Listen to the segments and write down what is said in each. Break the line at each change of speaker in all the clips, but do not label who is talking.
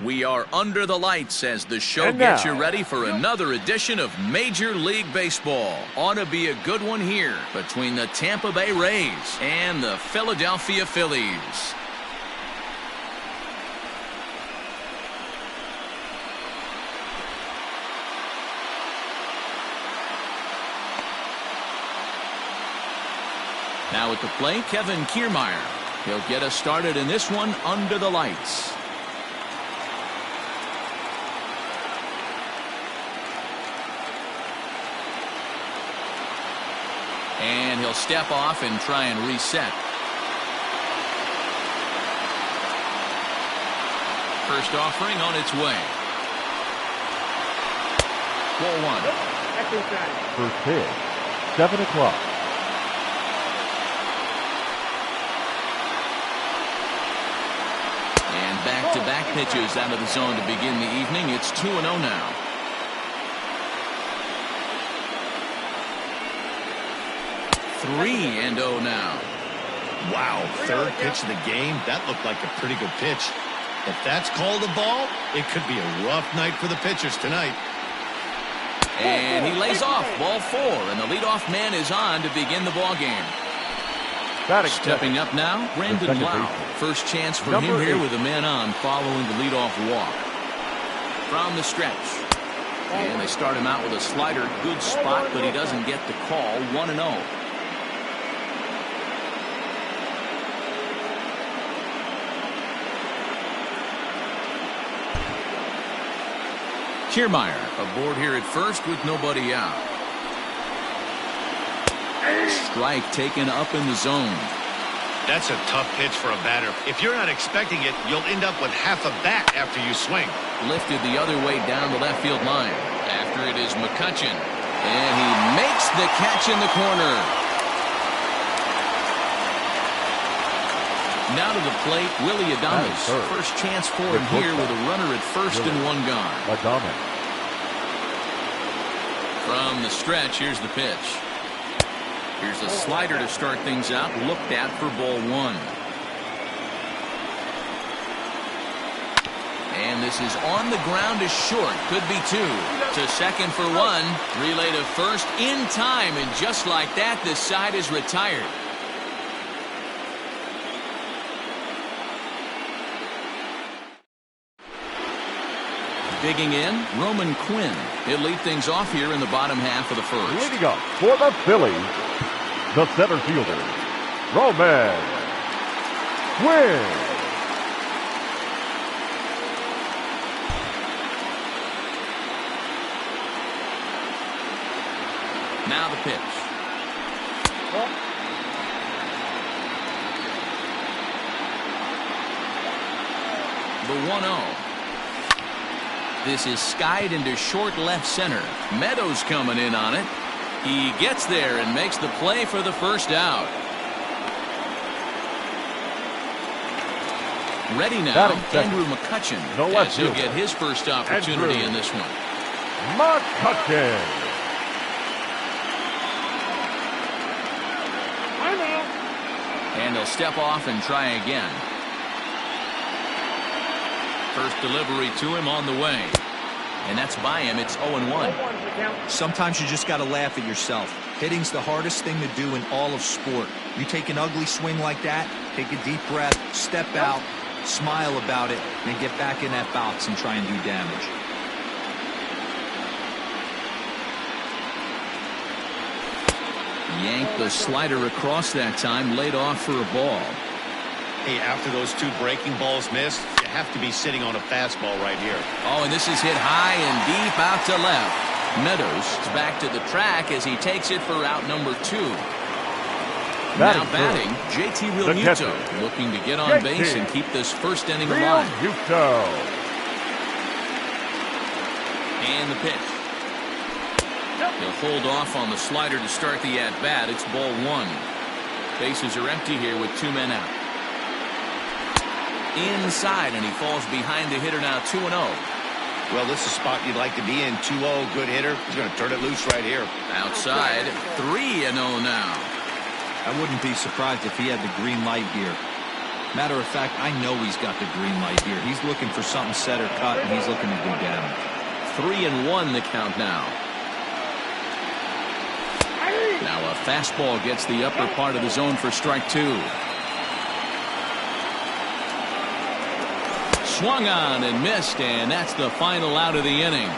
We are under the lights as the show gets you ready for another edition of Major League Baseball. Ought to be a good one here between the Tampa Bay Rays and the Philadelphia Phillies. Now at the plate, Kevin Kiermaier. He'll get us started in this one under the lights. And he'll step off and try and reset. First offering on its way. Ball one.
First pitch, 7 o'clock.
And back-to-back pitches out of the zone to begin the evening. It's 2-0 now. Three and 0 now.
Wow, third pitch of the game. That looked like a pretty good pitch. If that's called a ball, it could be a rough night for the pitchers tonight.
And he lays off ball 4, and the leadoff man is on to begin the ball game. Stepping up now, Brandon Lau. First chance for him here with a man on following the leadoff walk. From the stretch. And they start him out with a slider. Good spot, but he doesn't get the call. 1-0. Kiermaier aboard here at first with nobody out. Strike taken up in the zone.
That's a tough pitch for a batter. If you're not expecting it, you'll end up with half a bat after you swing.
Lifted the other way down the left field line. After it is McCutchen. And he makes the catch in the corner. Now to the plate, Willie Adames. First chance for him here with a runner at first and one gone. From the stretch, here's the pitch. Here's a slider to start things out, looked at for ball 1. And this is on the ground to short, could be 2. To second for 1, relay to first in time, and just like that, this side is retired. Digging in, Roman Quinn. He'll lead things off here in the bottom half of the first.
Leading up for the Phillies, the center fielder, Roman Quinn.
Now the pitch. The 1-0. This is skied into short left center. Meadows coming in on it. He gets there and makes the play for the first out. Ready now, Andrew McCutchen, as he'll get his first opportunity in this one.
McCutchen.
And he'll step off and try again. First delivery to him on the way. And that's by him. It's 0-1.
Sometimes you just got to laugh at yourself. Hitting's the hardest thing to do in all of sport. You take an ugly swing like that, take a deep breath, step out, smile about it, and then get back in that box and try and do damage.
Yanked the slider across that time, laid off for a ball.
Hey, after those 2 breaking balls missed, you have to be sitting on a fastball right here.
Oh, and this is hit high and deep out to left. Meadows is back to the track as he takes it for out number 2. Now batting, JT Realmuto, looking to get on base and keep this first inning alive. And the pitch. He'll hold off on the slider to start the at-bat. It's ball 1. Bases are empty here with 2 men out. Inside, and he falls behind the hitter now. 2-0.
Well, this is a spot you'd like to be in. 2-0, good hitter. He's going to turn it loose right here.
Outside, 3-0 now.
I wouldn't be surprised if he had the green light here. Matter of fact, I know he's got the green light here. He's looking for something set or cut, and he's looking to do damage.
3-1 the count now. Now a fastball gets the upper part of the zone for strike 2. Swung on and missed, and that's the final out of the inning.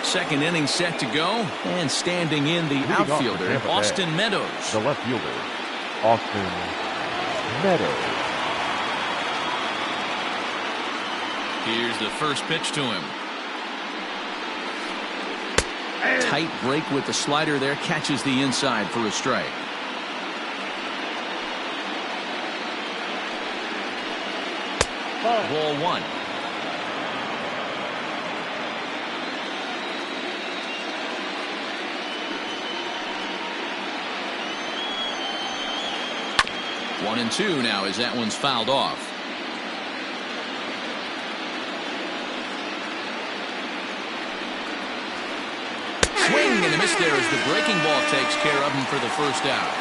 Second inning set to go, and standing in the outfielder, Austin Meadows.
The left fielder, Austin Meadows.
Here's the first pitch to him. Tight break with the slider there, catches the inside for a strike. Ball 1. One and two now as that one's fouled off. Swing and a miss there as the breaking ball takes care of him for the first out.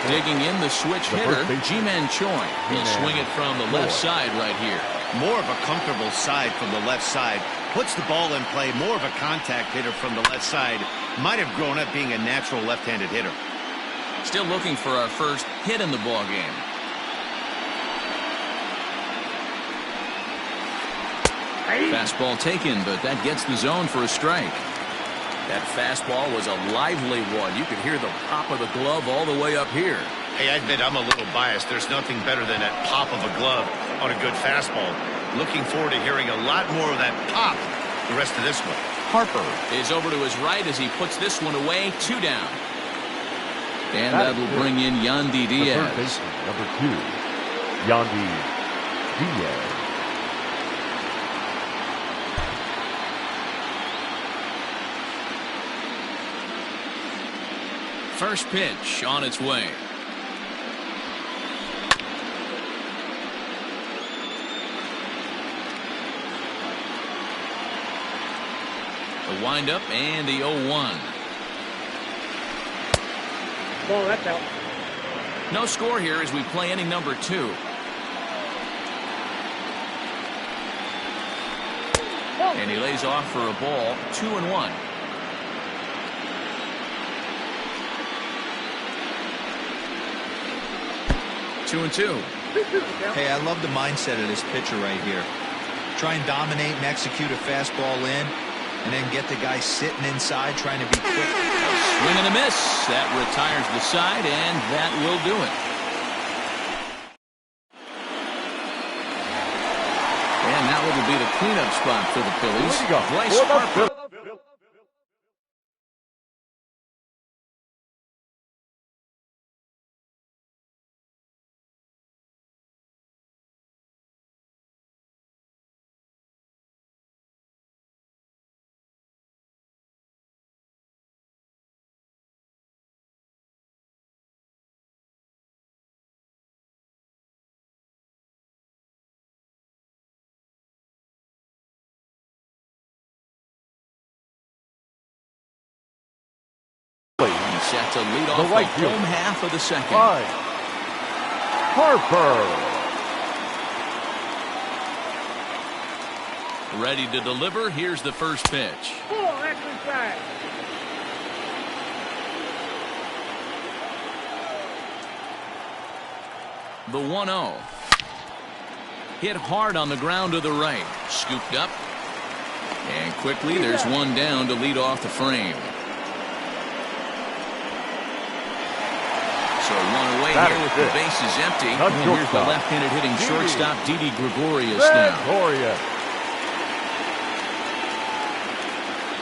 Digging in the switch hitter, Gm2. He'll swing it from the left side right here.
More of a comfortable side from the left side. Puts the ball in play. More of a contact hitter from the left side. Might have grown up being a natural left-handed hitter.
Still looking for our first hit in the ball game. Fastball taken, but that gets the zone for a strike. That fastball was a lively one. You could hear the pop of the glove all the way up here.
Hey, I admit I'm a little biased. There's nothing better than that pop of a glove on a good fastball. Looking forward to hearing a lot more of that pop the rest of this one.
Harper is over to his right as he puts this one away. 2 down. And that'll bring in Yandy Diaz.
Number 2, Yandy Diaz.
First pitch on its way. The windup and the 0-1.
Ball, that's out.
No score here as we play inning number 2. And he lays off for a ball. 2-1. Two and two.
Hey, I love the mindset of this pitcher right here. Try and dominate and execute a fastball in, and then get the guy sitting inside trying to be quick.
Swing and a miss. That retires the side, and that will do it. And that will be the cleanup spot for the Phillies. Bryce Harper. Set to lead off the home half of the second.
Harper.
Ready to deliver. Here's the first pitch. The 1-0. Hit hard on the ground to the right. Scooped up. And quickly there's one down to lead off the frame. So one away here with the bases empty. And here's the left-handed hitting shortstop, Didi Gregorius now.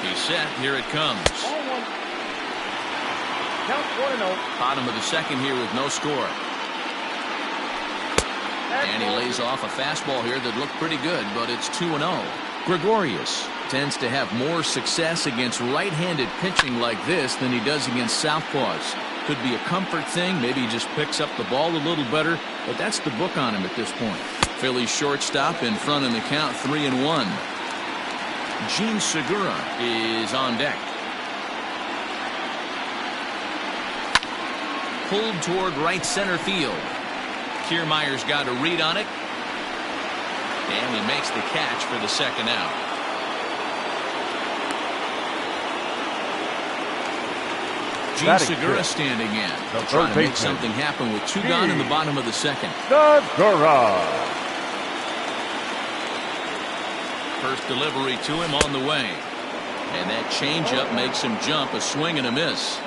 He's set. Here it comes. Bottom of the second here with no score. And he lays off a fastball here that looked pretty good, but it's 2-0. Gregorius tends to have more success against right-handed pitching like this than he does against southpaws. Could be a comfort thing. Maybe he just picks up the ball a little better, but that's the book on him at this point. Phillies shortstop in front in the count, 3-1. Segura is on deck. Pulled toward right center field. Kiermaier's got a read on it. And he makes the catch for the second out. Segura standing in. They'll try to make something happen with two gone in the bottom of the second.
Segura.
First delivery to him on the way. And that changeup makes him jump. A swing and a miss.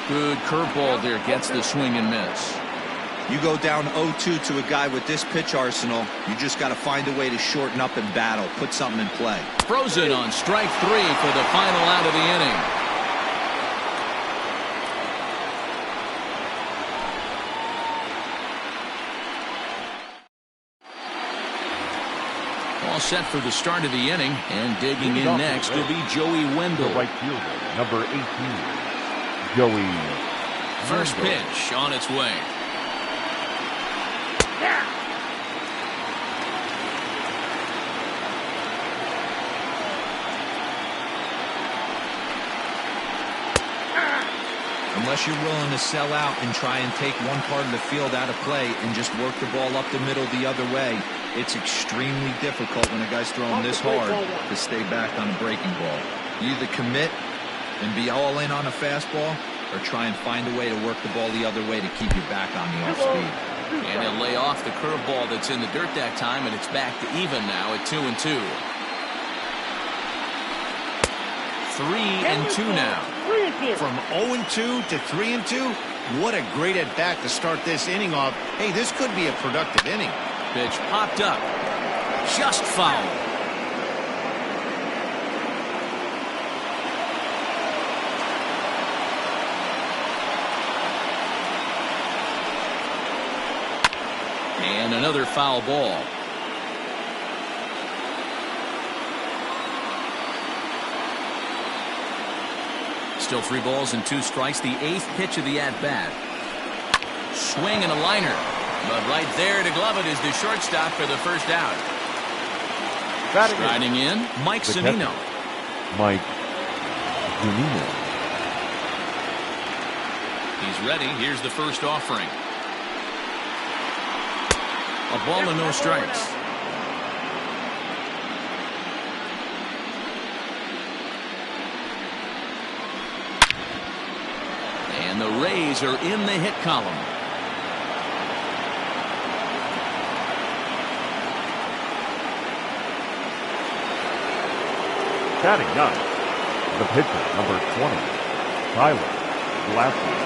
Good curveball there. Gets the swing and miss.
You go down 0-2 to a guy with this pitch arsenal, you just got to find a way to shorten up and battle, put something in play.
Frozen on strike 3 for the final out of the inning. All set for the start of the inning, and digging in next will be Joey Wendell.
Right fielder, number 18, Joey.
First pitch on its way.
Unless you're willing to sell out and try and take one part of the field out of play and just work the ball up the middle the other way, it's extremely difficult when a guy's throwing this hard to stay back on a breaking ball. You either commit and be all in on a fastball or try and find a way to work the ball the other way to keep you back on the off speed.
And he'll lay off the curveball that's in the dirt that time, and it's back to even now at 2-2. 3-2 now.
From 0-2 to 3-2, what a great at bat to start this inning off. Hey, this could be a productive inning.
Pitch popped up. Just foul. And another foul ball. Still 3 balls and 2 strikes. The 8th pitch of the at-bat. Swing and a liner. But right there to glove it is the shortstop for the first out. Striding in, Mike Zunino.
Mike Zunino.
He's ready. Here's the first offering. A ball and no strikes. And the Rays are in the hit column.
Batting ninth, the pitcher, number 20, Tyler Glasnow.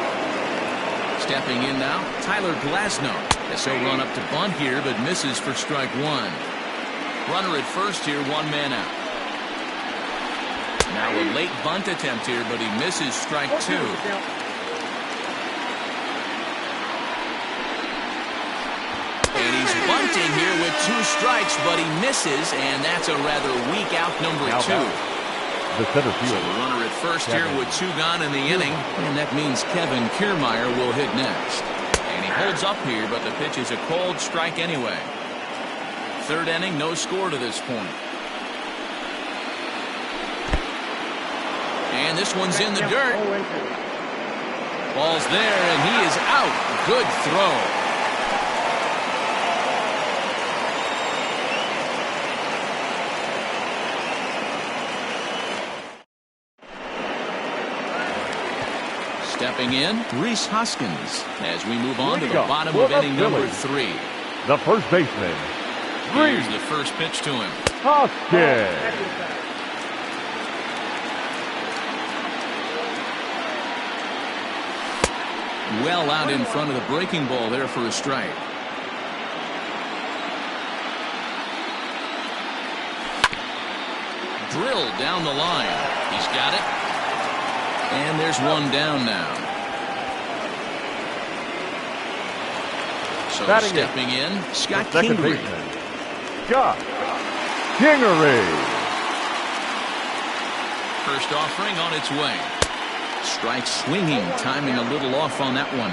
Stepping in now, Tyler Glasnow. So run up to bunt here, but misses for strike 1. Runner at first here, 1 man out. Now a late bunt attempt here, but he misses strike 2. And he's bunting here with 2 strikes, but he misses, and that's a rather weak out number 2.
The center field.
So the runner at first here with 2 gone in the inning, and that means Kevin Kiermaier will hit next. And he holds up here, but the pitch is a cold strike anyway. 3rd inning, no score to this point. And this one's in the dirt. Ball's there, and he is out. Good throw. Stepping in, Rhys Hoskins, as we move on to the bottom of inning number 3.
The first baseman,
Here's the first pitch to him.
Hoskins.
Well out in front of the breaking ball there for a strike. Drilled down the line. He's got it. And there's 1 down now. So stepping in, Scott Kingery.
Scott Kingery.
First offering on its way. Strike swinging, timing a little off on that one.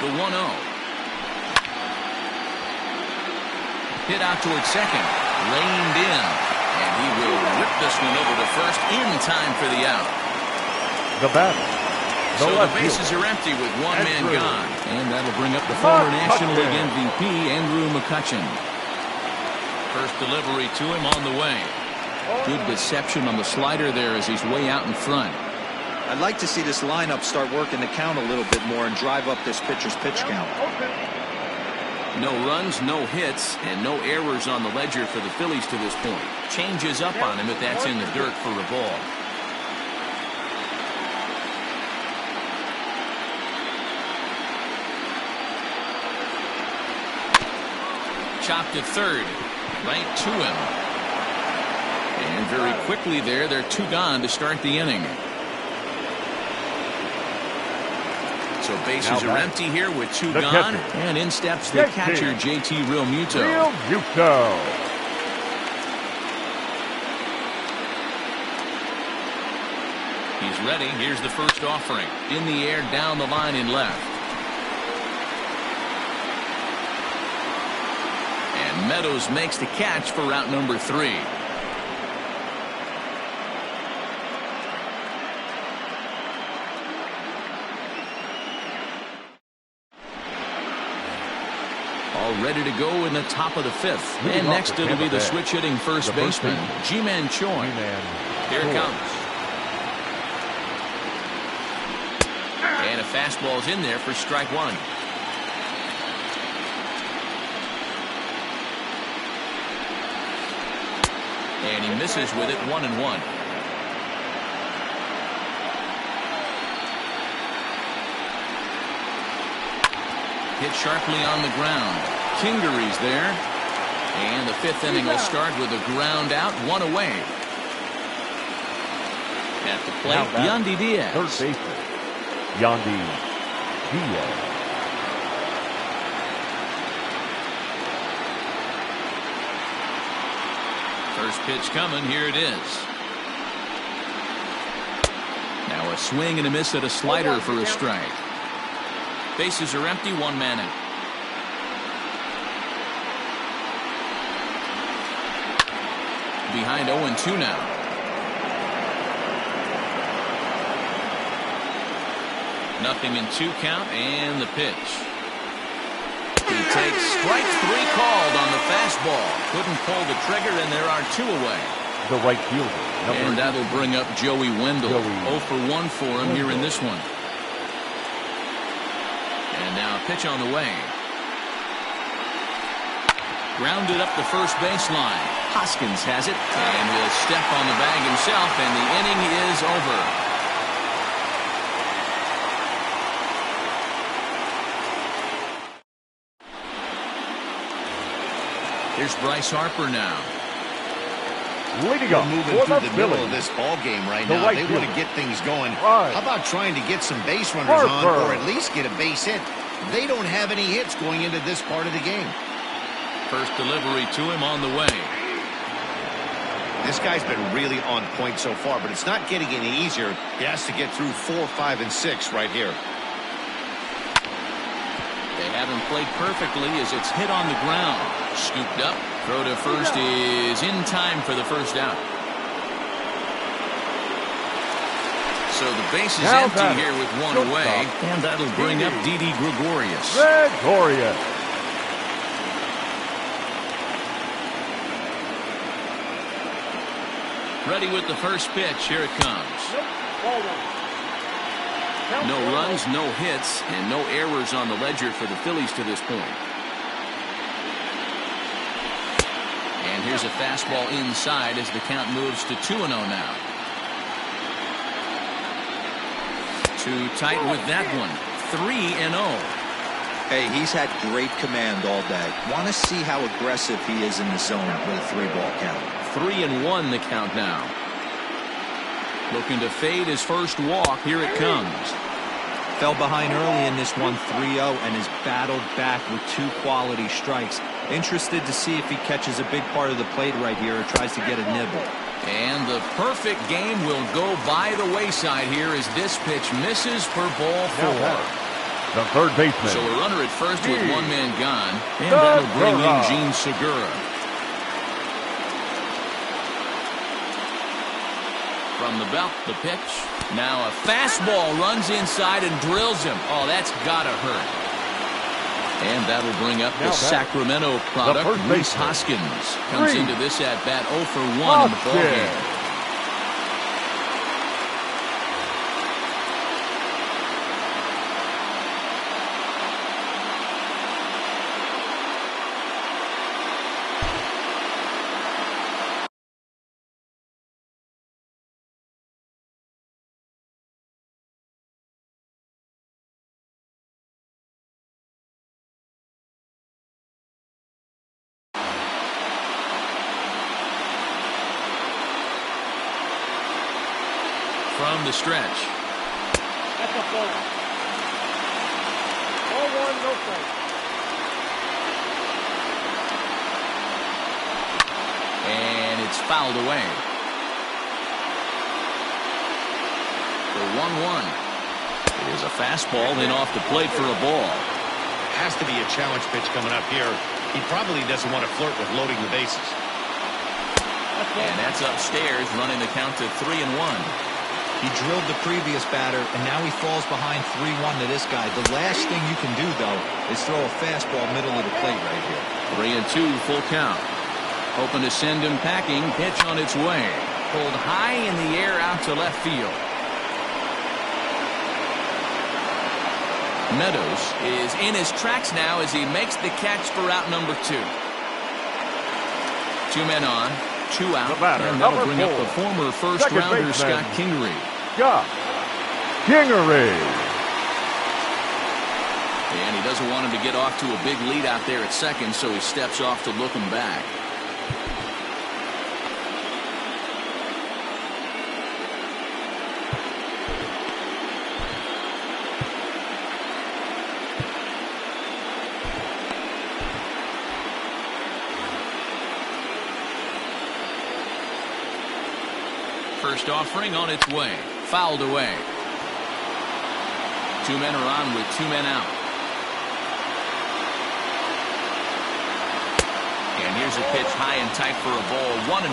The 1-0. Hit out towards second. Reined in. And he will whip this one over to first in time for the out.
The batter.
So the bases are empty with one man gone. And that'll bring up the former National League MVP, Andrew McCutchen. First delivery to him on the way. Good deception on the slider there as he's way out in front.
I'd like to see this lineup start working the count a little bit more and drive up this pitcher's pitch count.
No runs, no hits, and no errors on the ledger for the Phillies to this point. Changes up on him if that's in the dirt for a ball. Chopped at third. Right to him. And very quickly there, they're 2 gone to start the inning. So bases are empty here with 2 gone. And in steps the catcher, JT Realmuto. He's ready. Here's the first offering. In the air, down the line in left. And Meadows makes the catch for route number 3. All ready to go in the top of the 5th. And next it'll be the switch hitting first baseman, Gm2. Here it comes. And a fastball's in there for strike 1. And he misses with it, 1-1. Hit sharply on the ground. Kingery's there. And the 5th inning will start with a ground out, 1 away. At the plate, Yandy Diaz.
Third baseman, Yandy Diaz.
First pitch coming. Here it is. Now a swing and a miss at a slider for a strike. Bases are empty, 1 man out. Behind 0-2 now. Nothing in 2 count, and the pitch. He takes strike 3 called on the fastball. Couldn't pull the trigger, and there are 2 away.
The right fielder.
And that'll bring up Joey Wendell. 0 for 1 for him here in this one. And now a pitch on the way. Grounded up the first baseline. Hoskins has it, and he'll step on the bag himself, and the inning is over. Here's Bryce Harper now.
Leading up,
moving through the middle of this ball game right now. They want to get things going. How about trying to get some base runners on, or at least get a base hit? They don't have any hits going into this part of the game.
First delivery to him on the way.
This guy's been really on point so far, but it's not getting any easier. He has to get through 4, 5, and 6 right here.
They haven't played perfectly as it's hit on the ground. Scooped up. Throw to first is in time for the first out. So the base is empty here with 1 away, and that'll bring up Didi Gregorius. Ready with the first pitch. Here it comes. No runs, no hits, and no errors on the ledger for the Phillies to this point. And here's a fastball inside as the count moves to 2-0 now. Too tight with that one. 3-0.
Hey, he's had great command all day. Want to see how aggressive he is in the zone with a 3-ball count.
3-1 the count now. Looking to fade his first walk. Here it comes.
Fell behind early in this one, 3-0, and has battled back with 2 quality strikes. Interested to see if he catches a big part of the plate right here or tries to get a nibble.
And the perfect game will go by the wayside here as this pitch misses for ball 4.
the third baseman.
So a runner at first with one man gone, and that'll bring in Gm2. From the belt, the pitch. Now a fastball runs inside and drills him. Oh, that's gotta hurt. And that'll bring up the Sacramento product, Rhys Hoskins. Comes into this at-bat 0 for 1 in the ballgame. From the stretch.
That's a ball. 0-1, no strike.
And it's fouled away. The 1-1. It is a fastball in off the plate for a ball.
Has to be a challenge pitch coming up here. He probably doesn't want to flirt with loading the bases.
And that's upstairs, running the count to 3-1.
He drilled the previous batter, and now he falls behind 3-1 to this guy. The last thing you can do, though, is throw a fastball middle of the plate right here.
3-2, full count. Hoping to send him packing. Pitch on its way. Pulled high in the air out to left field. Meadows is in his tracks now as he makes the catch for out number 2. 2 men on. 2 out, and that'll bring up the former first-rounder Scott Kingery.
Scott Kingery.
And he doesn't want him to get off to a big lead out there at second, so he steps off to look him back. First offering on its way. Fouled away. 2 men are on with 2 men out. And here's a pitch high and tight for a ball. 1-1.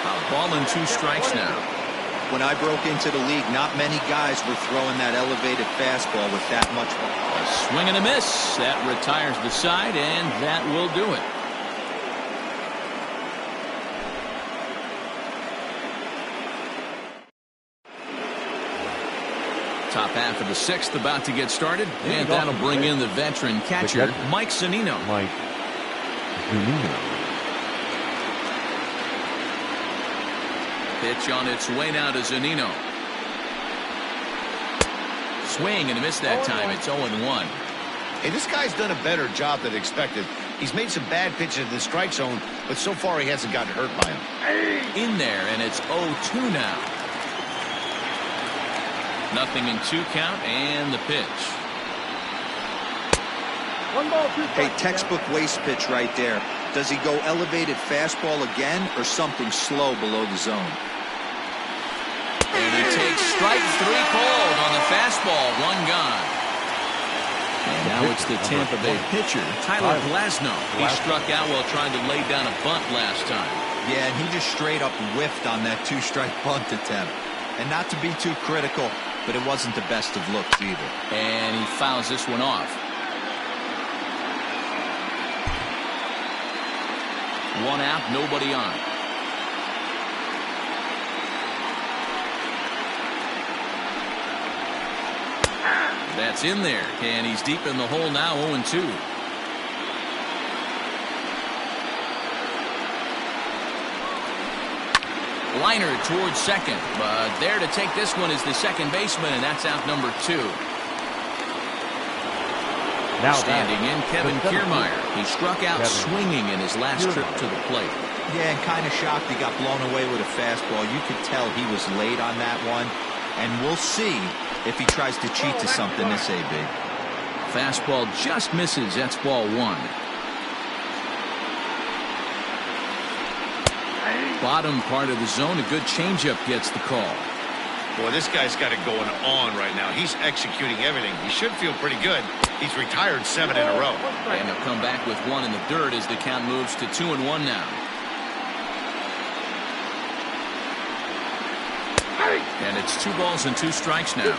A ball and 2 strikes now.
When I broke into the league, not many guys were throwing that elevated fastball with that much power.
A swing and a miss. That retires the side, and that will do it. Top half of the 6th about to get started, and that'll bring in the veteran catcher, Mike Zunino.
Mike Zunino.
Pitch on its way now to Zunino. Swing and a miss that time. It's 0-1.
Hey, this guy's done a better job than expected. He's made some bad pitches in the strike zone, but so far he hasn't gotten hurt by them.
In there, and it's 0-2 now. Nothing in 2 count, and the pitch.
1 ball, 2 strikes.
Hey, textbook waste pitch right there. Does he go elevated fastball again or something slow below the zone?
And he takes strike 3 cold on the fastball. 1 gone. And now it's the Tampa Bay pitcher, Tyler Glasnow. He struck out while trying to lay down a bunt last time.
Yeah, and he just straight up whiffed on that 2-strike bunt attempt. And not to be too critical, but it wasn't the best of looks either.
And he fouls this one off. 1 out, nobody on. That's in there, and he's deep in the hole now, 0-2. Liner towards second, but there to take this one is the second baseman, and that's out number 2. Now standing in, Kevin Kiermaier. He struck out swinging in his last trip to the plate.
Yeah, and kind of shocked he got blown away with a fastball. You could tell he was late on that one, and we'll see if he tries to cheat to something this big.
Fastball just misses. That's ball 1. Bottom part of the zone, a good changeup gets the call.
Boy, this guy's got it going on right now. He's executing everything. He should feel pretty good. He's retired 7 in a row.
And they'll come back with 1 in the dirt as the count moves to 2-1 now. And it's 2 balls and 2 strikes now.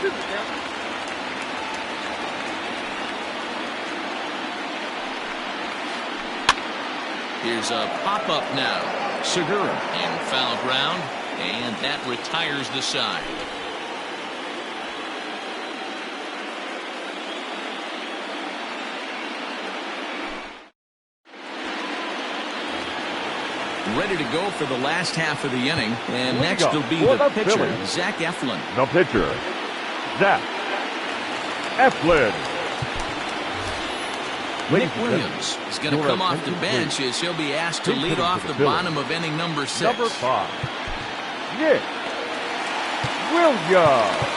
Here's a pop-up now. Segura in foul ground, and that retires the side. Ready to go for the last half of the inning, and next will be the pitcher, Zach Eflin.
The pitcher, Zach Eflin.
Nick Williams is going to come off the bench as he'll be asked to lead off the bottom of inning number 6.
Number 5, Nick Williams.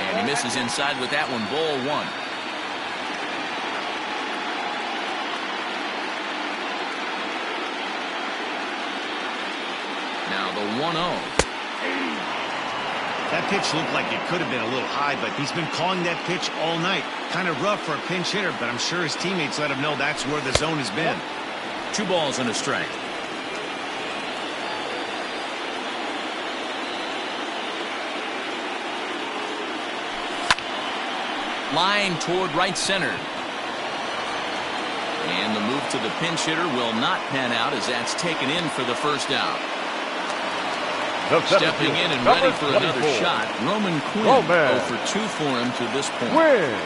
And he misses inside with that one. Ball 1. Now the 1-0.
That pitch looked like it could have been a little high, but he's been calling that pitch all night. Kind of rough for a pinch hitter, but I'm sure his teammates let him know that's where the zone has been.
2 balls and a strike. Line toward right center. And the move to the pinch hitter will not pan out as that's taken in for the first out. Stepping in and ready for another shot, Roman Quinn. 0 for 2 for him to this point.
Quinn.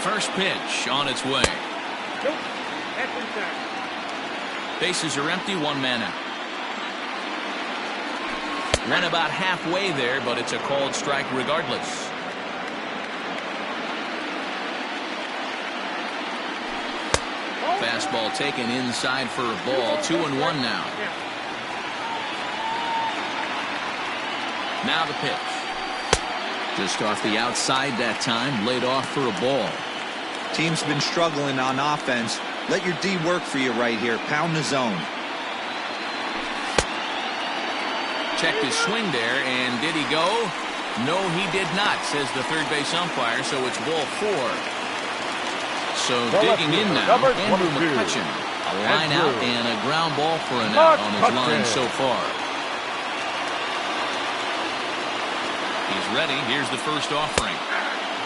First pitch on its way.
Nope. That's inside.
Bases are empty, 1 man out. Went about halfway there, but it's a called strike regardless. Fastball taken inside for a ball. 2-1 now. Now the pitch. Just off the outside that time, laid off for a ball.
Team's been struggling on offense. Let your D work for you right here. Pound the zone.
Checked his swing there, and did he go? No, he did not, says the third base umpire, so it's ball 4. So digging in now, Andrew McCutchen. A line out and a ground ball for an out on his line so far. He's ready. Here's the first offering.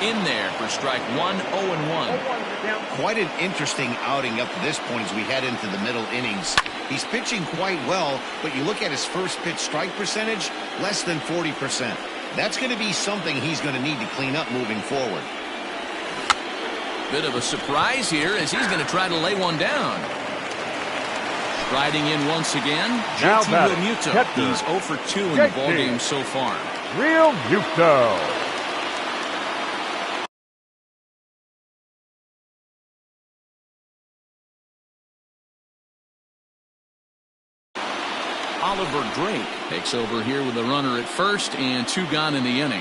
In there for strike 1, 0-1.
Quite an interesting outing up to this point as we head into the middle innings. He's pitching quite well, but you look at his first pitch strike percentage, less than 40%. That's going to be something he's going to need to clean up moving forward.
Bit of a surprise here as he's going to try to lay one down. Striding in once again, Gm2. He's 0 for 2 in the ballgame so far.
Gm2.
Drake takes over here with a runner at first and 2 gone in the inning.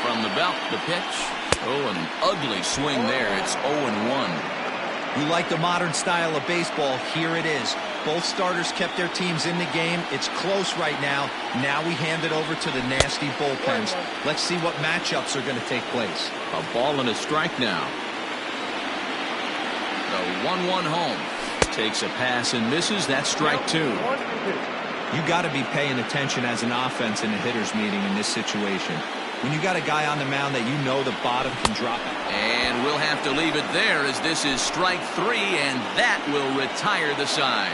From the belt, the pitch. Oh, an ugly swing there. It's 0-1.
You like the modern style of baseball. Here it is. Both starters kept their teams in the game. It's close right now. Now we hand it over to the nasty bullpens. Let's see what matchups are going to take place.
A ball and a strike now. The 1-1 home. Takes a pass and misses. That's strike 2.
You got to be paying attention as an offense in a hitter's meeting in this situation. When you got a guy on the mound that you know the bottom can drop it.
And we'll have to leave it there as this is strike 3, and that will retire the side.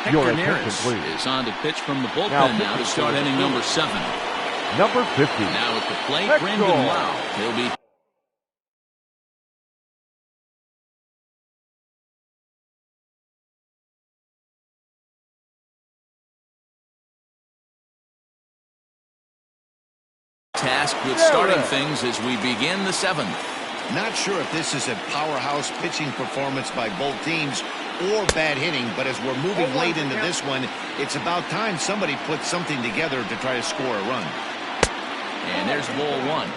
Your
Hector
attention,
Neris
please.
is on to pitch from the bullpen now to start inning number 7.
Number 50.
Now at the plate,
Hector.
Brandon Lau. He'll be tasked with starting things as we begin the 7th.
Not sure if this is a powerhouse pitching performance by both teams or bad hitting, but as we're moving late into this one, it's about time somebody puts something together to try to score a run.
And there's ball 1.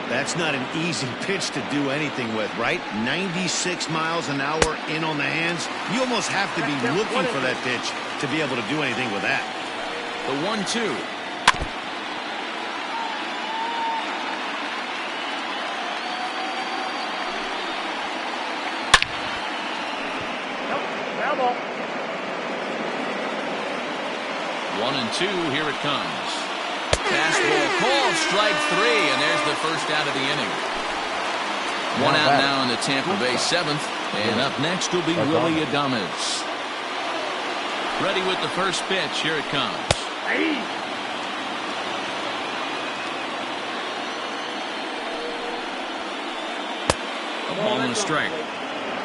That's not an easy pitch to do anything with, right? 96 miles an hour in on the hands. You almost have to be looking for that pitch to be able to do anything with that.
The 1-2.
Foul ball.
1-2. Here it comes. Fastball called, strike 3, and there's the first out of the inning. One out now in the Tampa Bay 7th, and up next will be Willie Adames. Ready with the first pitch. Here it comes. A ball and a strike.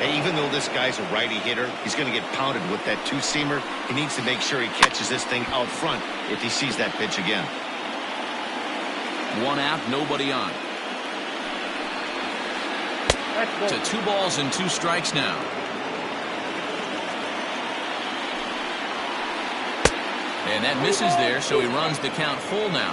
Hey, even though this guy's a righty hitter, he's going to get pounded with that 2-seamer. He needs to make sure he catches this thing out front if he sees that pitch again.
1 out, nobody on. To 2 balls and 2 strikes now. And that misses there, so he runs the count full now.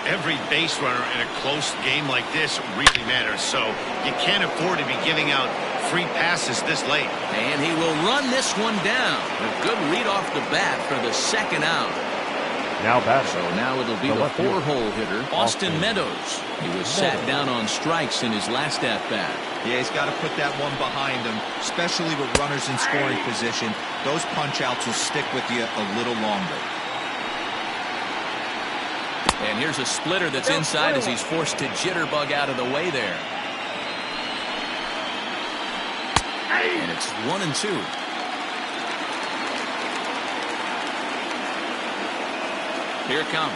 Every base runner in a close game like this really matters, so you can't afford to be giving out free passes this late.
And he will run this one down. A good read off the bat for the 2nd out.
Now batting.
So now it'll be the 4-hole hitter, Austin Meadows. He was sat down on strikes in his last at-bat.
Yeah, he's got to put that one behind him, especially with runners in scoring position. Those punch-outs will stick with you a little longer.
And here's a splitter that's inside as he's forced to jitterbug out of the way there. And it's 1-2. Here it comes.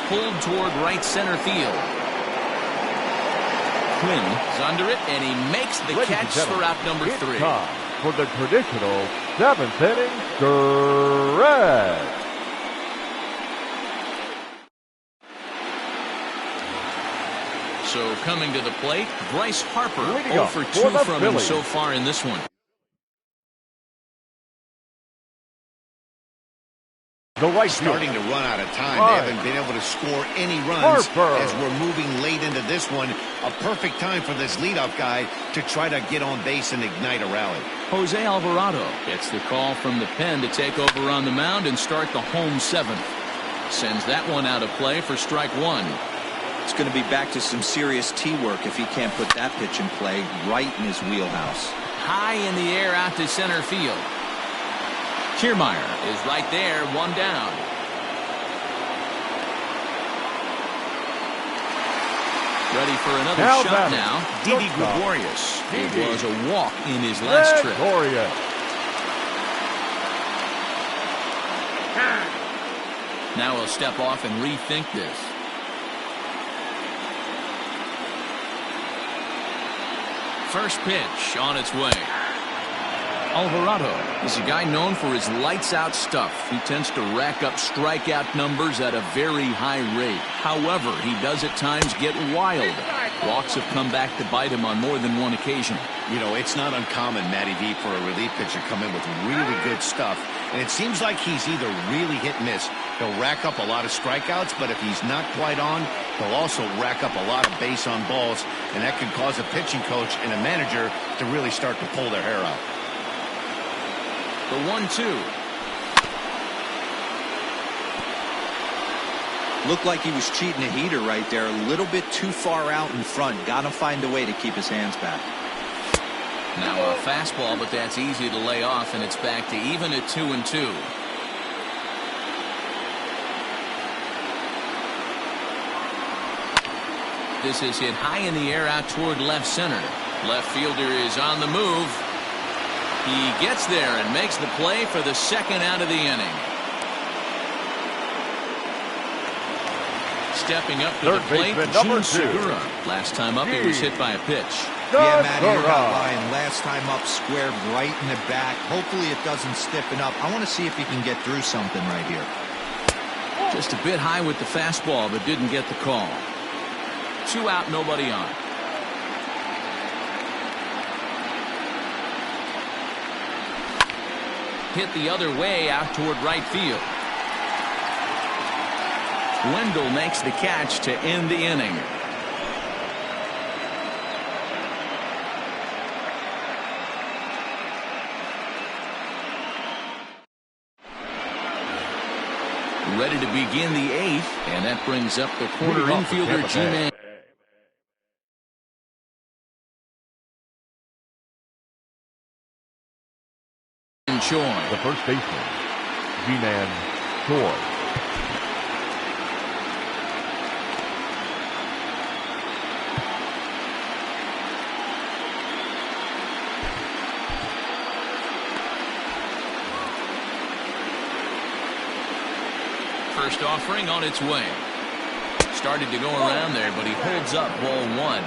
Pulled toward right center field. Quinn is under it, and he makes the catch for out number 3.
Time for the traditional 7th inning stretch.
So coming to the plate, Bryce Harper,
Leading
0
up
for
for
2
the
from him
Phillies.
so far in this one.
The right
Starting
fielder.
to run out of time.
Right.
They haven't been able to score any runs
Harper.
as we're moving late into this one. A perfect time for this leadoff guy to try to get on base and ignite a rally.
Jose Alvarado gets the call from the pen to take over on the mound and start the home 7th. Sends that one out of play for strike 1.
It's going to be back to some serious tee work if he can't put that pitch in play right in his wheelhouse.
High in the air out to center field. Kiermaier is right there, 1 down. Ready for another
Now
shot
batting.
now. Didi
Shortstop.
Gregorius. It
Didi.
was a walk in his last trip.
Gregorius.
Now he'll step off and rethink this. First pitch on its way. Alvarado is a guy known for his lights-out stuff. He tends to rack up strikeout numbers at a very high rate. However, he does at times get wild. Walks have come back to bite him on more than one occasion.
You know, it's not uncommon, Matty V, for a relief pitcher to come in with really good stuff. And it seems like he's either really hit and miss. He'll rack up a lot of strikeouts, but if he's not quite on, he'll also rack up a lot of base on balls. And that can cause a pitching coach and a manager to really start to pull their hair out.
The 1-2.
Looked like he was cheating a heater right there. A little bit too far out in front. Got to find a way to keep his hands back.
Now a fastball, but that's easy to lay off, and it's back to even at 2-2. This is hit high in the air out toward left center. Left fielder is on the move. He gets there and makes the play for the second out of the inning. Stepping up to the plate, Gm2. Last time up, he was hit by a pitch.
Yeah, Matt, you're not lying. Last time up, squared right in the back. Hopefully it doesn't stiffen up. I want to see if he can get through something right here.
Just a bit high with the fastball, but didn't get the call. 2 out, nobody on. Hit the other way out toward right field. Wendell makes the catch to end the inning. Ready to begin the 8th, and that brings up the corner infielder Gm2.
The first baseman, Gm2.
First offering on its way. Started to go around there, but he holds up ball 1.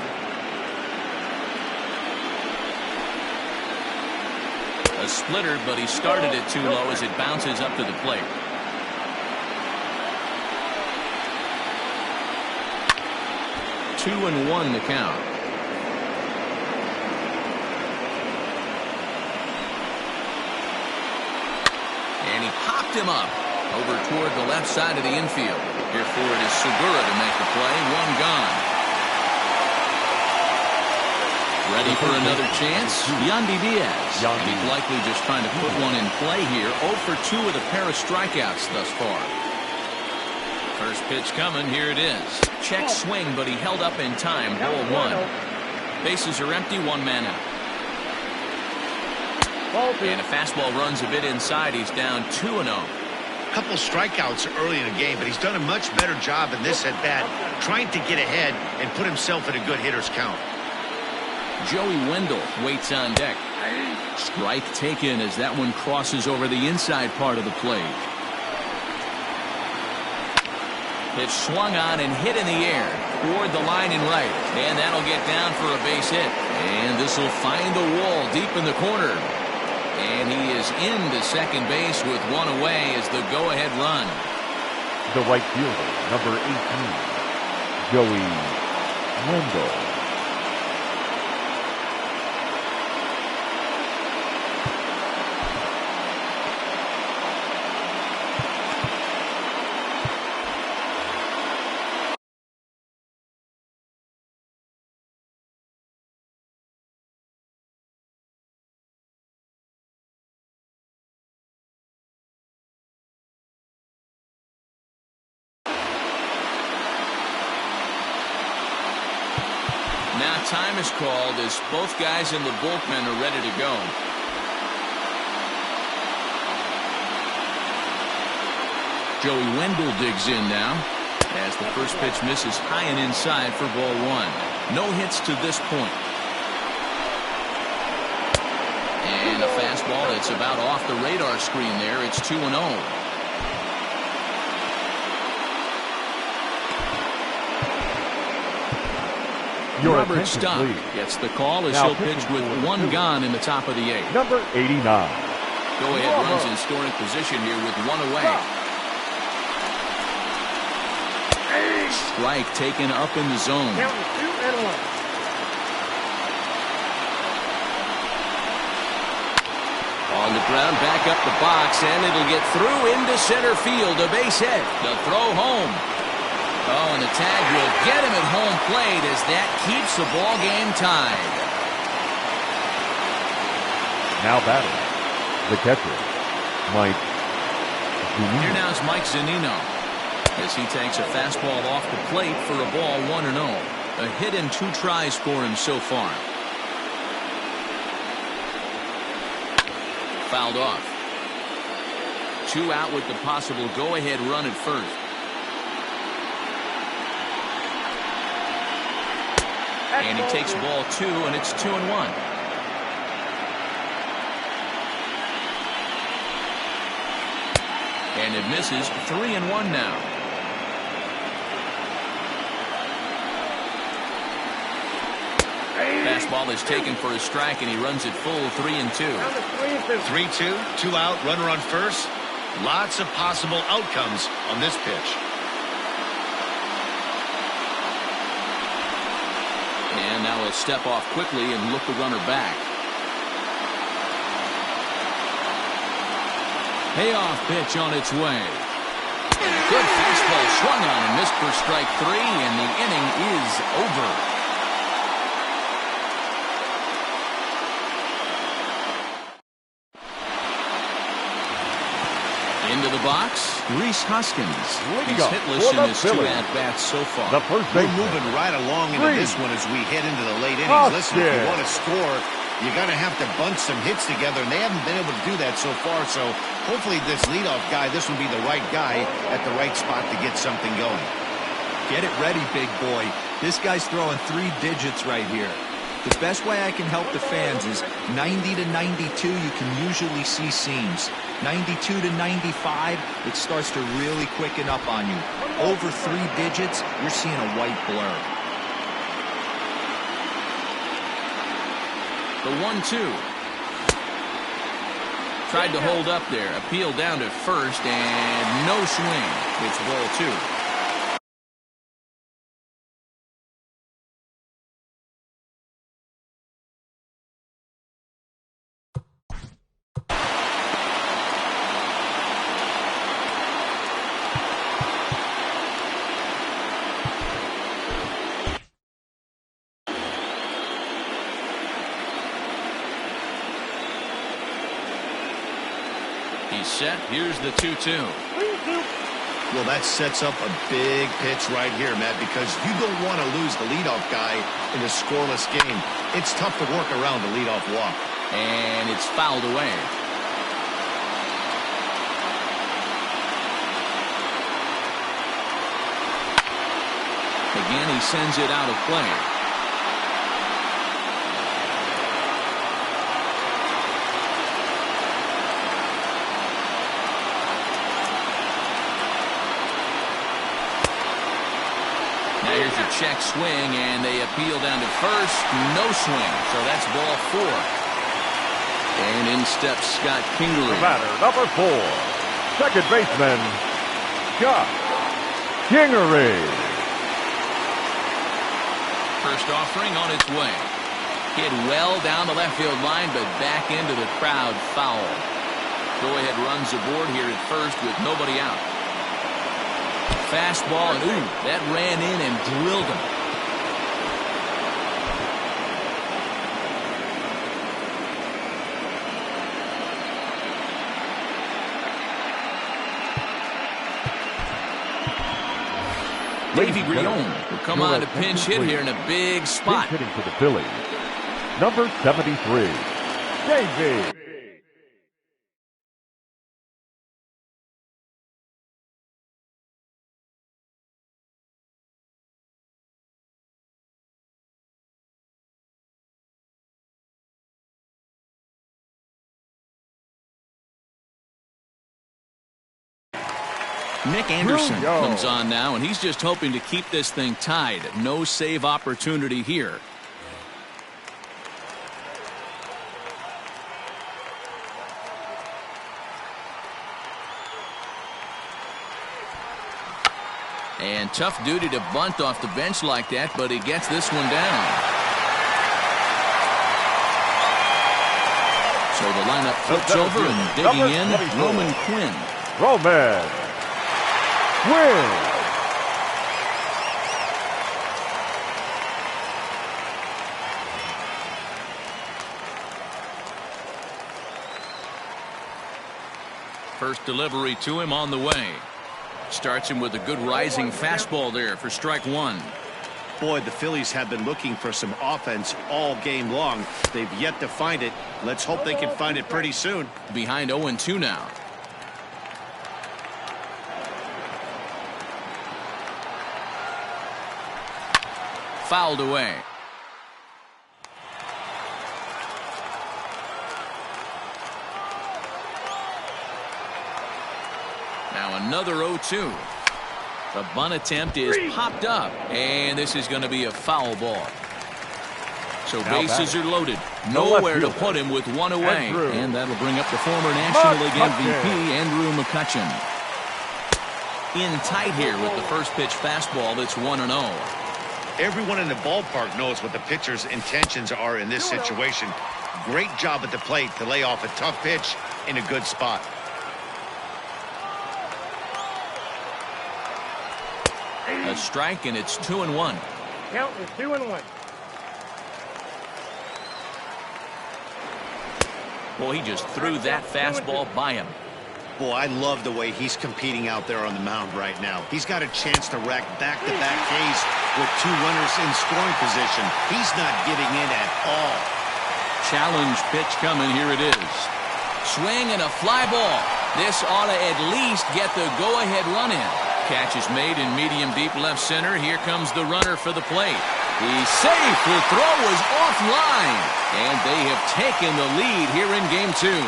A splitter, but he started it too low as it bounces up to the plate. Two and 1 to count. And he popped him up over toward the left side of the infield. Here for it is Segura to make the play. 1 gone. Ready for another chance? Yandy Diaz. And he's likely just trying to put one in play here. 0 for 2 with a pair of strikeouts thus far. First pitch coming. Here it is. Check swing, but he held up in time. Ball 1. Bases are empty. 1 man out. And a fastball runs a bit inside. He's down 2-0.
Couple strikeouts early in the game, but he's done a much better job in this at-bat, trying to get ahead and put himself in a good hitter's count.
Joey Wendell waits on deck. Strike taken as that one crosses over the inside part of the plate. It's swung on and hit in the air toward the line in right, and that'll get down for a base hit. And this will find the wall deep in the corner. And he is into second base with 1 away as the go-ahead run.
The right fielder, number 18, Joey Wendell.
Now time is called as both guys in the bullpen are ready to go. Joey Wendell digs in now as the first pitch misses high and inside for ball 1. No hits to this point. And a fastball that's about off the radar screen there. It's 2-0.
Your
Robert
attention,
Stuck
please.
gets the call as
Now
he'll pitch
pitching
with
for the
one
Phillies.
gone in the top of the 8th.
Number 89.
Go-ahead runs in scoring position here with one away. Strike taken up in the zone.
Counting 2-1.
On the ground, back up the box, and it'll get through into center field. A base hit. The throw home. Oh, and the tag will get him at home plate as that keeps the ball game tied.
Now batting, the catcher, Mike Zunino.
Here now is Mike Zunino as he takes a fastball off the plate for a ball 1-0. A hit and 2 tries for him so far. Fouled off. 2 out with the possible go-ahead run at first. And he takes ball 2, and it's 2-1. And it misses. 3-1 now. Fastball is taken for a strike, and he runs it full 3-2.
3-2, 2 out, runner on first. Lots of possible outcomes on this pitch.
And now he'll step off quickly and look the runner back. Payoff pitch on its way. Good fastball swung on and missed for strike 3, and the inning is over. Into the box, Reese Hoskins. He's hitless in his 2 at-bats so far.
The first
We're
baseman.
moving right along into this one as we head into the late innings.
Hoskins.
Listen, if you want to score, you got to have to bunch some hits together, and they haven't been able to do that so far. So hopefully this leadoff guy, this will be the right guy at the right spot to get something going.
Get it ready, big boy. This guy's throwing 3 digits right here. The best way I can help the fans is 90 to 92, you can usually see seams. 92 to 95, it starts to really quicken up on you. Over 3 digits, you're seeing a white blur.
The 1-2. Tried to hold up there. Appeal down to first, and no swing. It's ball 2. He's set. Here's the 2-2.
Well, that sets up a big pitch right here, Matt, because you don't want to lose the leadoff guy in a scoreless game. It's tough to work around the leadoff walk.
And it's fouled away. Again, he sends it out of play. Now here's a check swing, and they appeal down to first. No swing, so that's ball 4. And in steps Scott Kingery.
The batter, number 4, second baseman, Scott Kingery.
First offering on its way. Hit well down the left field line, but back into the crowd foul. Go-ahead runs aboard here at first with nobody out. Fastball, and ooh, that ran in and drilled him. Davey Grion will come on to pinch hit here in a big spot.
Pinch hitting for the Phillies, number 73, Davey.
Nick Anderson comes on now, and he's just hoping to keep this thing tied. No save opportunity here. And tough duty to bunt off the bench like that, but he gets this one down. So the lineup flips over, and digging in, Roman Quinn.
Roman Quinn.
First delivery to him on the way. Starts him with a good rising fastball there for strike one.
Boy, the Phillies have been looking for some offense all game long. They've yet to find it. Let's hope they can find it pretty soon.
Behind 0-2 now. Fouled away. Now another 0-2. The bunt attempt is popped up, and this is going to be a foul ball. So bases are loaded. Nowhere to put him with one away. And that'll bring up the former National League MVP, Andrew McCutchen. In tight here with the first pitch fastball that's 1-0.
Everyone in the ballpark knows what the pitcher's intentions are in this situation. Great job at the plate to lay off a tough pitch in a good spot.
A strike, and it's 2-1.
Count is 2-1.
Boy, he just threw that fastball by him.
Boy, I love the way he's competing out there on the mound right now. He's got a chance to rack back-to-back Ks with two runners in scoring position. He's not giving in at all.
Challenge pitch coming. Here it is. Swing and a fly ball. This ought to at least get the go-ahead run in. Catch is made in medium deep left center. Here comes the runner for the plate. He's safe. The throw was offline. And they have taken the lead here in game two.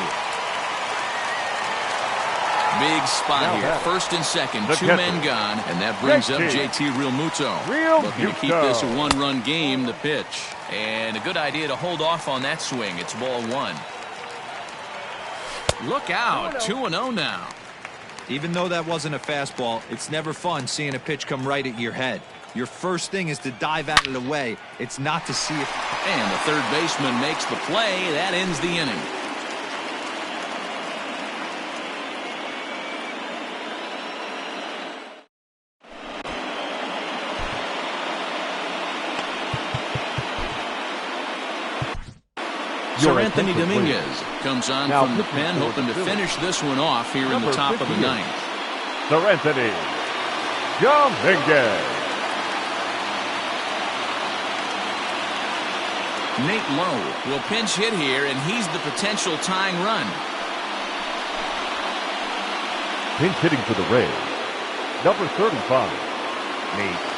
Big spot here. First and second. Two men gone. And that brings up JT Realmuto. Looking to keep this a one-run game. The pitch. And a good idea to hold off on that swing. It's ball one. Look out. 2-0 now.
Even though that wasn't a fastball, it's never fun seeing a pitch come right at your head. Your first thing is to dive out of the way. It's not to see it.
And the third baseman makes the play. That ends the inning. Sir Anthony Dominguez comes on from the pen, hoping to finish this one off here in the top of the ninth.
Sir Anthony Dominguez.
Nate Lowe will pinch hit here, and he's the potential tying run.
Pinch hitting for the Rays, number 35, Nate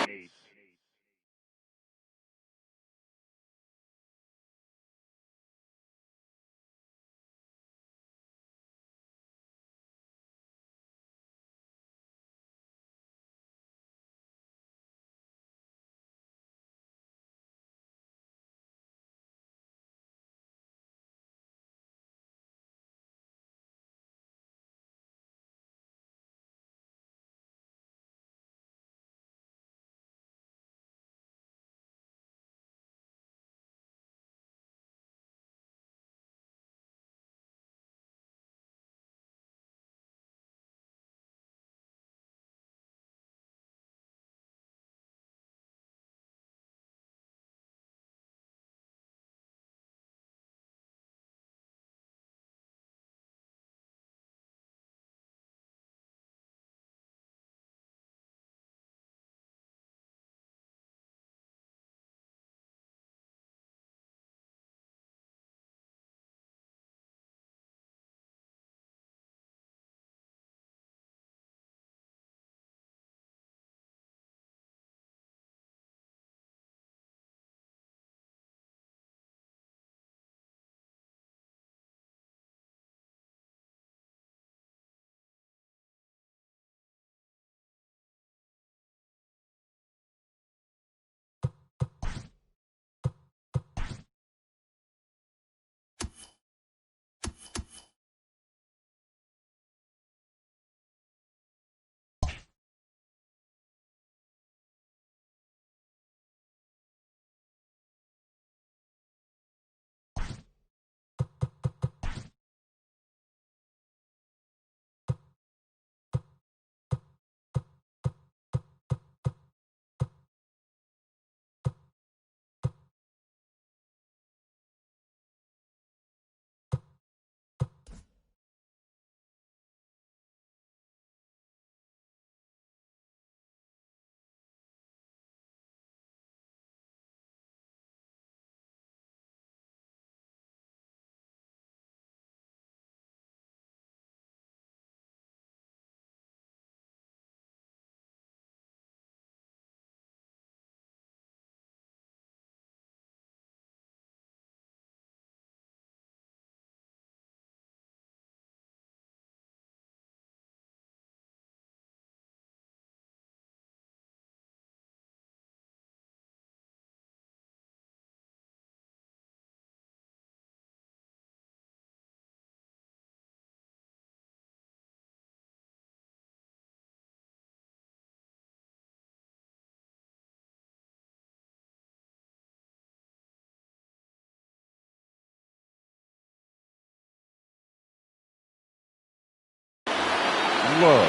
low.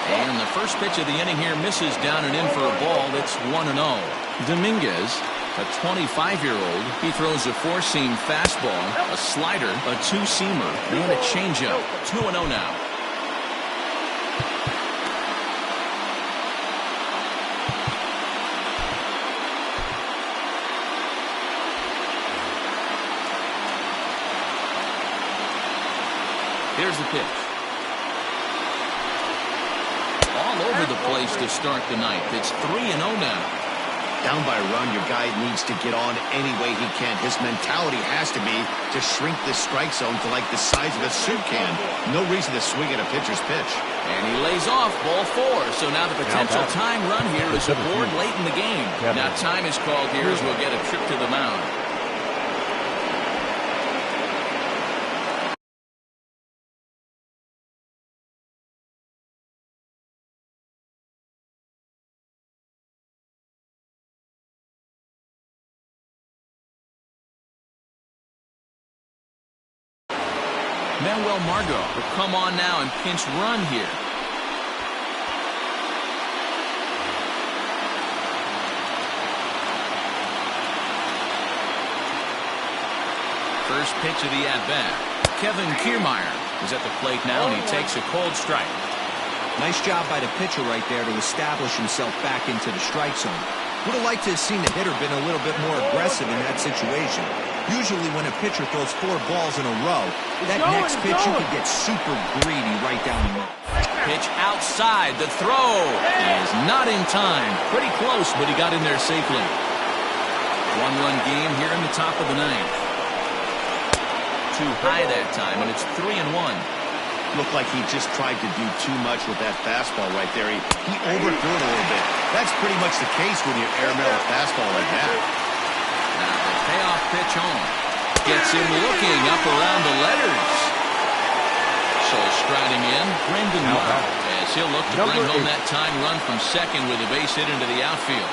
And the first pitch of the inning here misses down and in for a ball. It's 1-0. Dominguez, a 25-year-old, he throws a four-seam fastball, a slider, a two-seamer, and a changeup. 2-0 now. Here's the pitch. All over the place to start the ninth. It's 3-0 now.
Down by a run, your guy needs to get on any way he can. His mentality has to be to shrink this strike zone to like the size of a soup can. No reason to swing at a pitcher's pitch.
And he lays off ball 4. So now the potential tying run here is aboard late in the game. Now time is called here as we'll get a trip to the mound. Manuel Margot will come on now and pinch run here. First pitch of the at-bat. Kevin Kiermaier is at the plate now, and he takes a cold strike.
Nice job by the pitcher right there to establish himself back into the strike zone. Would have liked to have seen the hitter been a little bit more aggressive in that situation. Usually when a pitcher throws 4 balls in a row, that next pitch you can get super greedy right down the middle.
Pitch outside. The throw is not in time. Pretty close, but he got in there safely. 1-run game here in the top of the ninth. Too high that time, and it's 3-1.
Looked like he just tried to do too much with that fastball right there. He overthrew it a little bit. That's pretty much the case when you airmail a fastball like that.
Now the payoff pitch home. Gets him looking up around the letters. So striding in, Brendan Lowe, as he'll look to bring home that tying run from second with a base hit into the outfield.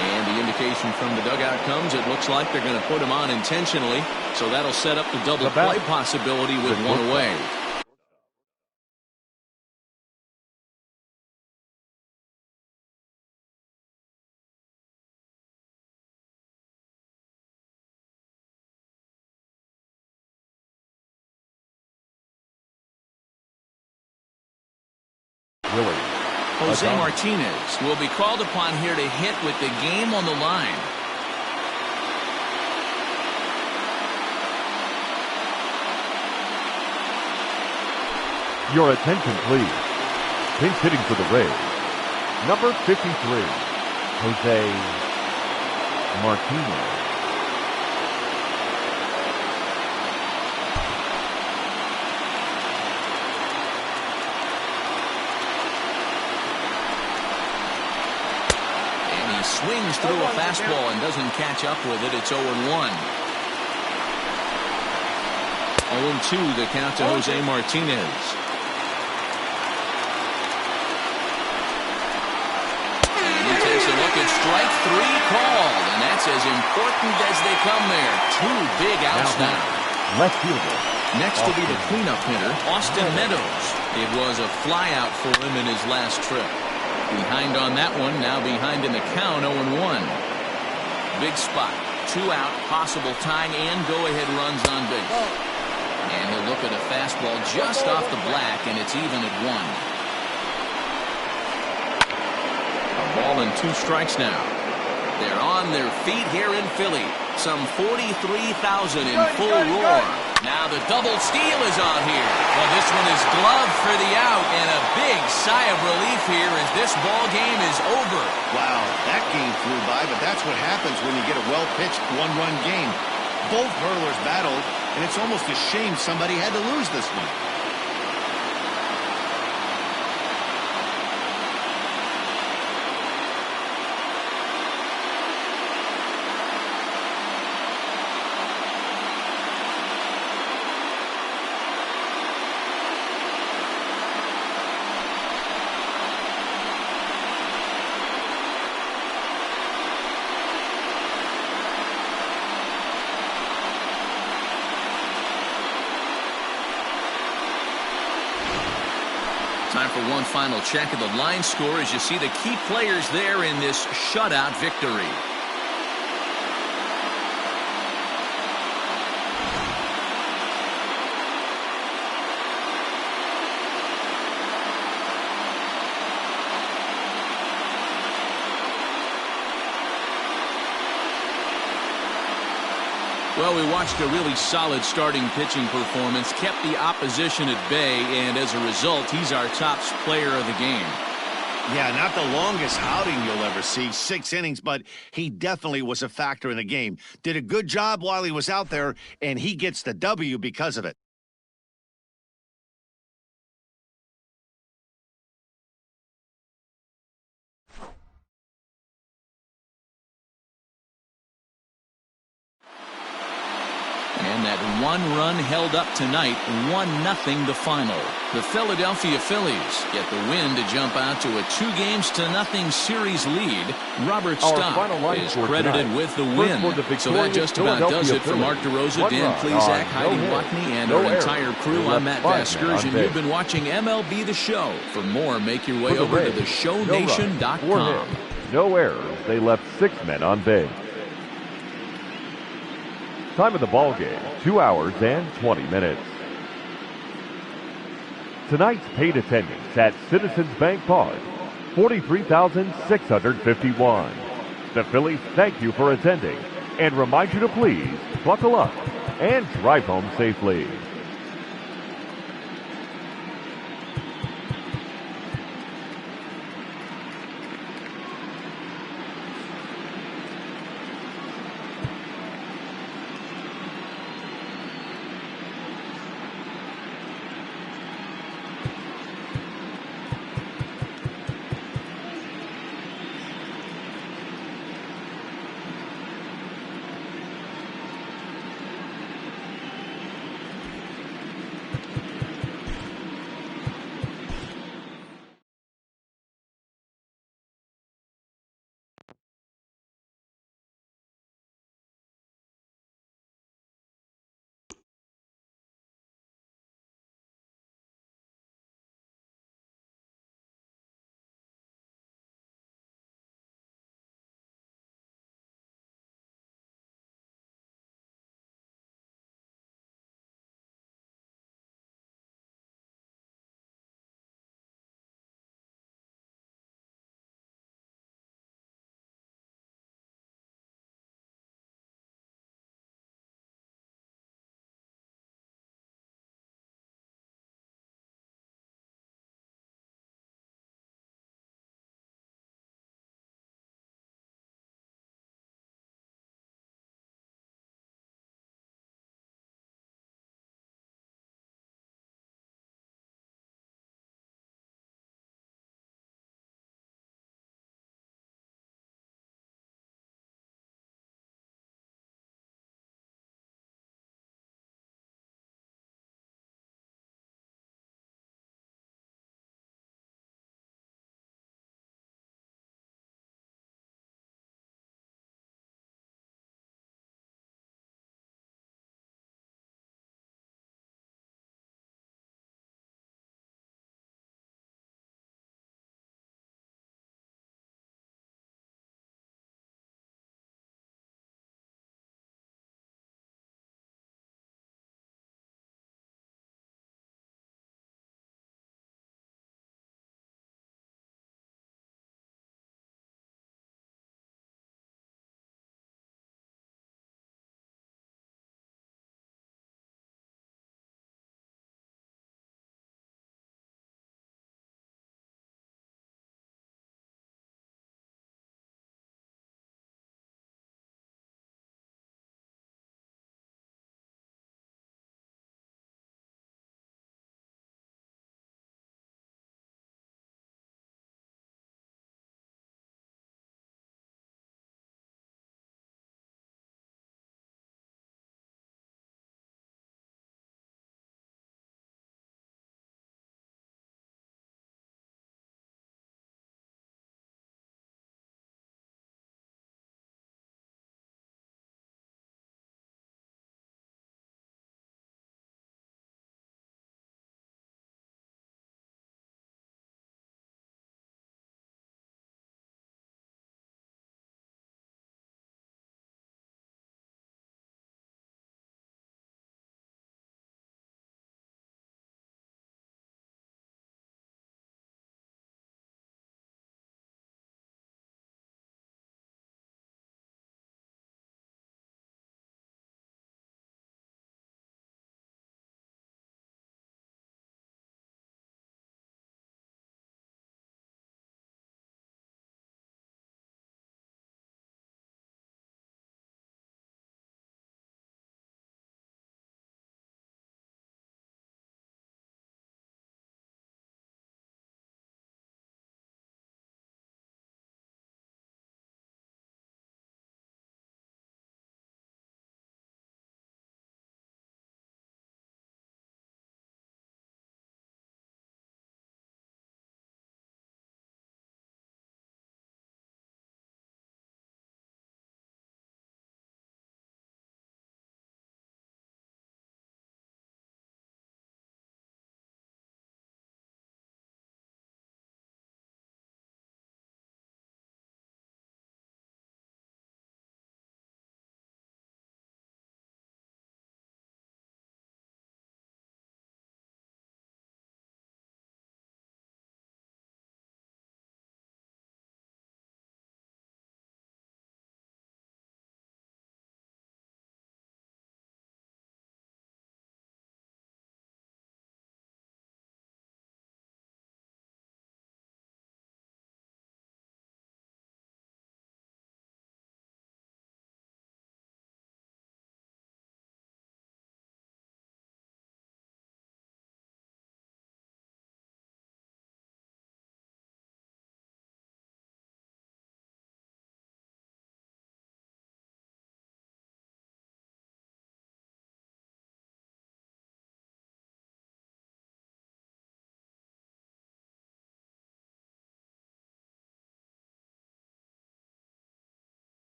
And the indication from the dugout comes, it looks like they're going to put him on intentionally. So that'll set up the double play possibility with one away. Jose Martinez will be called upon here to hit with the game on the line.
Your attention, please. Pinch hitting for the Rays. Number 53, Jose Martinez.
Swings through a fastball and doesn't catch up with it. It's 0-1. 0-2 the count to Jose Martinez. And he takes a look at strike 3 called, and that's as important as they come there. 2 big outs now.
Left fielder.
Next to be the cleanup hitter, Austin Meadows. It was a flyout for him in his last trip. Behind on that one, now behind in the count, 0-1. Big spot, 2 out, possible tying and go-ahead runs on base. And he'll look at a fastball just off the black, and it's even at 1. A ball and 2 strikes now. They're on their feet here in Philly. Some 43,000 in full roar. Now the double steal is on here. Well, this one is gloved for the out, and a big sigh of relief here as this ball game is over.
Wow, that game flew by, but that's what happens when you get a well-pitched 1-run game. Both hurlers battled, and it's almost a shame somebody had to lose this one.
Time for one final check of the line score as you see the key players there in this shutout victory. Well, we watched a really solid starting pitching performance, kept the opposition at bay, and as a result, he's our top player of the game.
Yeah, not the longest outing you'll ever see, 6 innings, but he definitely was a factor in the game. Did a good job while he was out there, and he gets the W because of it.
And that one run held up tonight, 1-0 the final. The Philadelphia Phillies get the win to jump out to a 2-0 series lead. Robert Stock is credited with the win. So that just about does it for Mark DeRosa, Dan Plesac, Heidi Watney, and our entire crew. I'm Matt Vasgersian. You've been watching MLB The Show. For more, make your way over to theshownation.com.
No errors. They left 6 men on base. Time of the ball game, 2 hours and 20 minutes. Tonight's paid attendance at Citizens Bank Park, 43,651. The Phillies thank you for attending and remind you to please buckle up and drive home safely.